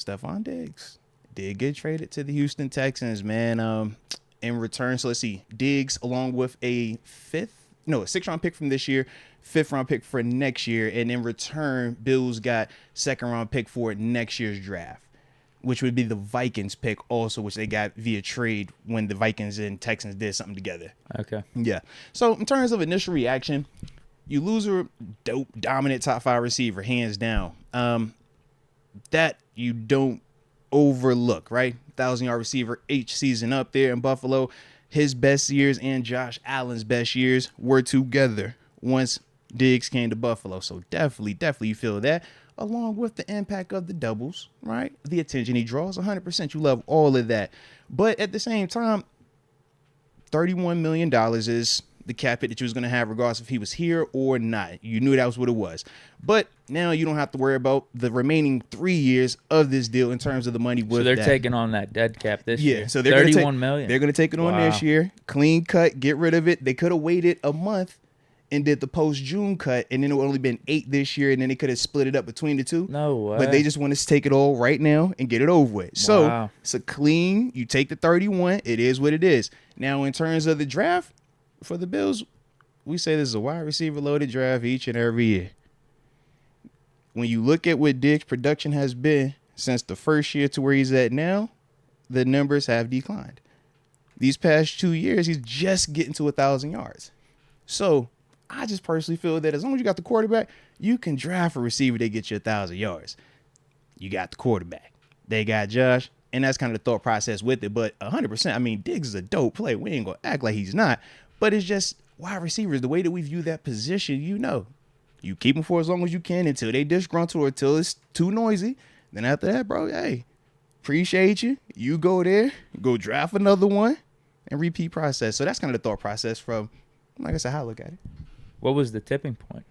Stefon Diggs did get traded to the Houston Texans, man. In return, so let's see, Diggs along with a 6th-round pick from this year, 5th-round pick for next year, and in return, Bills got 2nd-round pick for next year's draft, which would be the Vikings pick also, which they got via trade when the Vikings and Texans did something together. Okay. Yeah. So in terms of initial reaction, you lose a dope, dominant top 5 receiver, hands down. That you don't overlook, right? 1,000-yard receiver each season up there in Buffalo. His best years and Josh Allen's best years were together once Diggs came to Buffalo. So definitely you feel that, along with the impact of the doubles, right? The attention he draws, 100%. You love all of that. But at the same time, $31 million is the cap hit that you was going to have regardless if he was here or not. You knew that was what it was. But now you don't have to worry about the remaining 3 years of this deal in terms of the money with So they're that. taking on that dead cap this year. Yeah, so they're $31 million. They're going to take it on this year. Clean cut, get rid of it. They could have waited a month and did the post-June cut, and then it would only been 8 this year, and then they could have split it up between the two. No way. But they just want us to take it all right now and get it over with. Wow. So it's a clean, you take the 31, it is what it is. Now, in terms of the draft for the Bills, we say this is a wide receiver loaded draft each and every year. When you look at what Diggs' production has been since the first year to where he's at now, the numbers have declined. These past 2 years, he's just getting to 1,000 yards. So I just personally feel that as long as you got the quarterback, you can draft a receiver that gets you 1,000 yards. You got the quarterback. They got Josh, and that's kind of the thought process with it. But 100%, I mean, Diggs is a dope player. We ain't going to act like he's not. But it's just wide receivers, the way that we view that position, you keep them for as long as you can until they disgruntle or until it's too noisy. Then after that, bro, hey, appreciate you. You go there, go draft another one, and repeat process. So that's kind of the thought process from, like I said, how I look at it. What was the tipping point?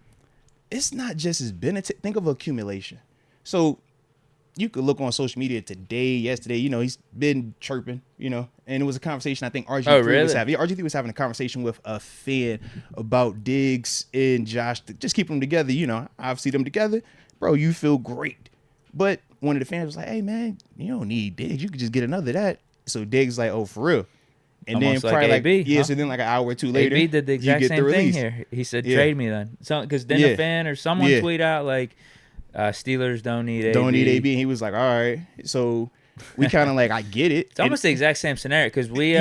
It's not just as benefit. Think of accumulation. So you could look on social media today, yesterday, he's been chirping, and it was a conversation I think RG3 was having. Yeah, RG3 was having a conversation with a fan about Diggs and Josh, just keep them together, obviously them together. Bro, you feel great. But one of the fans was like, hey, man, you don't need Diggs. You could just get another of that. So Diggs like, oh, for real. And almost then probably like AB, so then like an hour or two later, AB did the exact same thing here. He said, trade me then. Because then a fan or someone tweet out like, Steelers don't need AB. Don't need AB. And he was like, all right. So we kind of like, I get it. It's almost the exact same scenario because we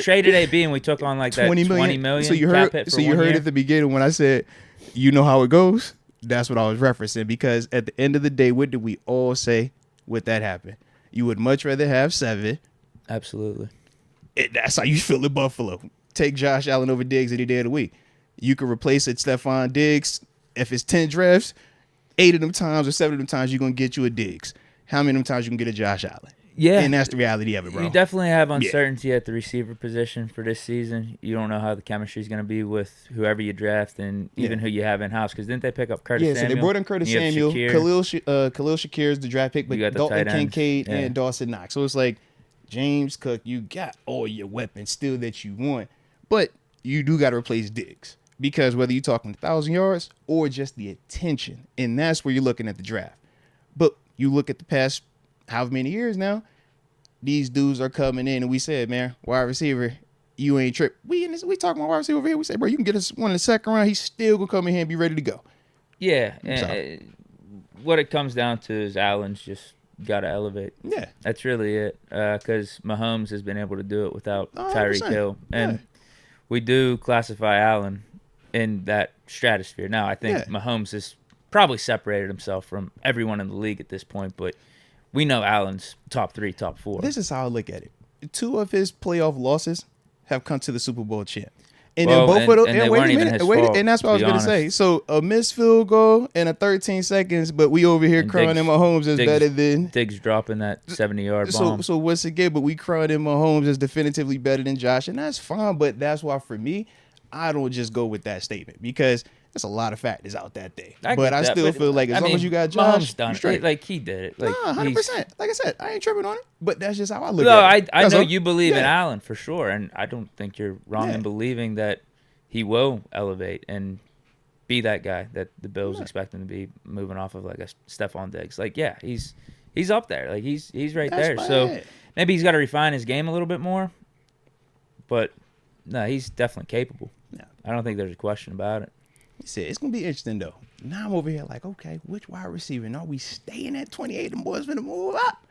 traded AB and we took on like that 20 million so you heard, cap hit for 1 year. At the beginning when I said, you know how it goes? That's what I was referencing, because at the end of the day, what did we all say with that happen? You would much rather have 7. Absolutely. That's how you feel in Buffalo. Take Josh Allen over Diggs any day of the week. You could replace it, Stefon Diggs. If it's 10 drafts, 8 of them times or 7 of them times, you're going to get you a Diggs. How many of them times you can get a Josh Allen? Yeah. And that's the reality of it, bro. You definitely have uncertainty at the receiver position for this season. You don't know how the chemistry is going to be with whoever you draft and even who you have in-house. Because didn't they pick up Curtis Samuel? Yeah, so they brought in Curtis Samuel. Khalil Shakir is the draft pick, but Dalton Kincaid and Dawson Knox. So it's like, James Cook, you got all your weapons still that you want. But you do got to replace Diggs. Because whether you're talking 1,000 yards or just the attention, and that's where you're looking at the draft. But you look at the past however many years now, these dudes are coming in, and we said, man, wide receiver, you ain't trip. We talking about wide receiver over here. We say, bro, you can get us one in the second round. He's still going to come in here and be ready to go. Yeah. What it comes down to is Allen's just got to elevate. Yeah. That's really it. Because Mahomes has been able to do it without Tyreek Hill. And we do classify Allen in that stratosphere. Now, I think Mahomes has probably separated himself from everyone in the league at this point, but we know Allen's top 3, top 4. This is how I look at it. 2 of his playoff losses have come to the Super Bowl champ. And then both of those, and wait a minute, and that's what I was going to say. So a missed field goal and a 13 seconds, but we over here crying in Mahomes is better than Diggs dropping that 70-yard bomb. So once again, but we crying in Mahomes is definitively better than Josh, and that's fine. But that's why for me, I don't just go with that statement because there's a lot of factors out that day. But I still feel like as long as you got Josh, done it. Like he did it. Like 100%. Like I said, I ain't tripping on it. But that's just how I look at it. I know you believe in Allen for sure, and I don't think you're wrong in believing that he will elevate and be that guy that the Bills expect him to be moving off of like a Stefon Diggs. Like, he's he's up there. Like he's right That's there. bad. So maybe he's got to refine his game a little bit more. But no, he's definitely capable. No. I don't think there's a question about it. He said it's gonna be interesting though. Now I'm over here like, okay, which wide receiver? And are we staying at 28? Them boys finna move up.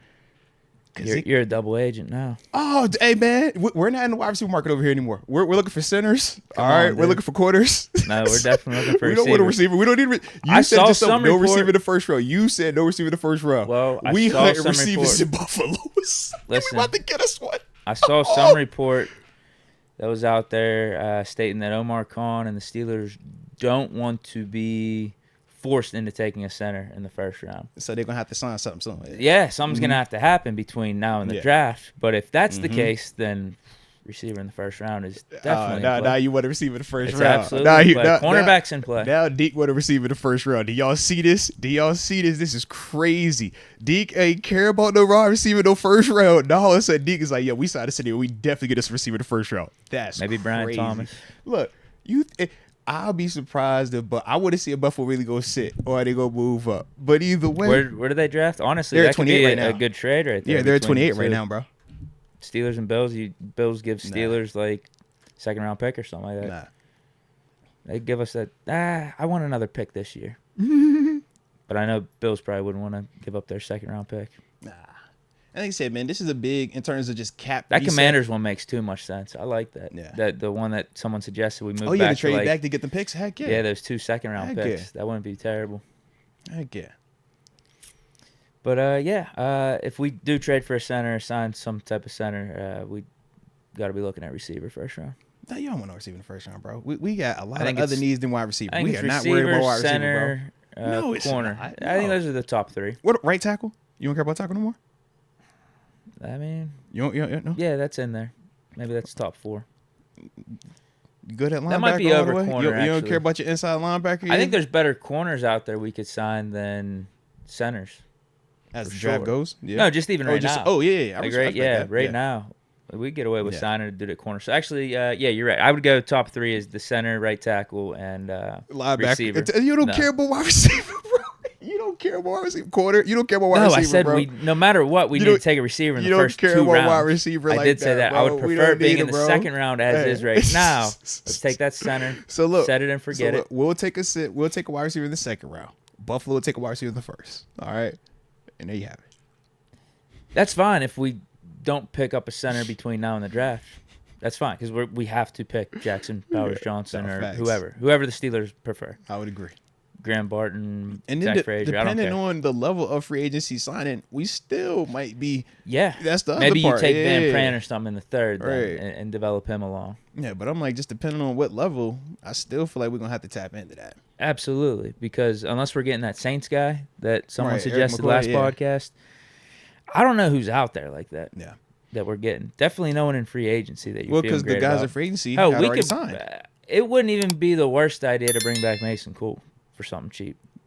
You're a double agent now. Oh, hey man, we're not in the wide receiver market over here anymore. We're looking for centers. All right, we're looking for quarters. No, we're definitely looking for. We don't want a receiver. We don't need. You said just no receiver in the first round. You said no receiver in the first round. Well, we hunt receivers in Buffalo. Listen, we about to get us one. I saw some report that was out there stating that Omar Khan and the Steelers don't want to be forced into taking a center in the first round. So they're going to have to sign something soon. Yeah, something's going to have to happen between now and the draft. But if that's the case, then receiver in the first round is definitely now you want to receive in the first round. Absolutely. Cornerback's in play. Now Deke want to receive in the first round. Do y'all see this? This is crazy. Deke ain't care about no wide receiver no first round. Now all of a sudden Deke is like, yeah, we signed a city. We definitely get us a receiver in the first round. That's maybe crazy. Brian Thomas. Look, I'll be surprised if, but I want to see if Buffalo really go sit or they go move up. But either way, where do they draft? Honestly, they're that at 28 right now. A good trade right there. Yeah, they're at 28 right now, bro. Steelers and Bills. Bills give Steelers like second round pick or something like that. Nah. They give us that. I want another pick this year. But I know Bills probably wouldn't want to give up their second round pick. Nah. And like I said, man, this is a big in terms of just cap. That Commanders one makes too much sense. I like that. Yeah. That the one that someone suggested we move. Oh yeah, back to trade to back to get the picks. Heck yeah. Yeah, those 2 second round Heck picks. yeah. That wouldn't be terrible. Heck yeah. But if we do trade for a center, sign some type of center, we got to be looking at receiver first round. No, you don't want no receiver in the first round, bro. We got a lot of other needs than wide receiver. We are not receiver, worried about wide center, receiver, bro. No, it's corner. not. No. I think those are the top 3. What right tackle? You don't care about tackle no more? I mean, you don't no? Yeah, that's in there. Maybe that's top 4. You good at linebacker? That might be over corner. You don't care about your inside linebacker? I think there's better corners out there we could sign than centers. As the draft goes? Yeah. No, just even now. Oh, yeah. Right now. We get away with signing to do the corner. So actually, you're right. I would go top 3 is the center, right tackle, and linebacker. Receiver. You don't care about wide receiver, bro. You don't care about wide receiver. Corner. You don't care about wide receiver, I said bro. no matter what, we need to take a receiver in the first 2 rounds. You don't care about wide receiver like that, I did say that. Bro. I would prefer being in the second round as is right now. Let's take that center. So look, set it and forget it. We'll take a wide receiver in the second round. Buffalo will take a wide receiver in the first. All right, and there you have it. That's fine if we don't pick up a center between now and the draft. That's fine because we have to pick Jackson Powers Johnson or whoever the Steelers prefer. I would agree. Graham Barton, and Zach Frazier. Depending on the level of free agency signing, we still might be. Yeah, that's the maybe other part. You take Van Pran or something in the third, right, and develop him along. Yeah, but I'm like, just depending on what level, I still feel like we're gonna have to tap into that. Absolutely, because unless we're getting that Saints guy that someone suggested last podcast, I don't know who's out there like that. Yeah, that we're getting. Definitely no one in free agency that you're feeling because great the guys about. in free agency we could sign. It wouldn't even be the worst idea to bring back Mason Cool for something cheap.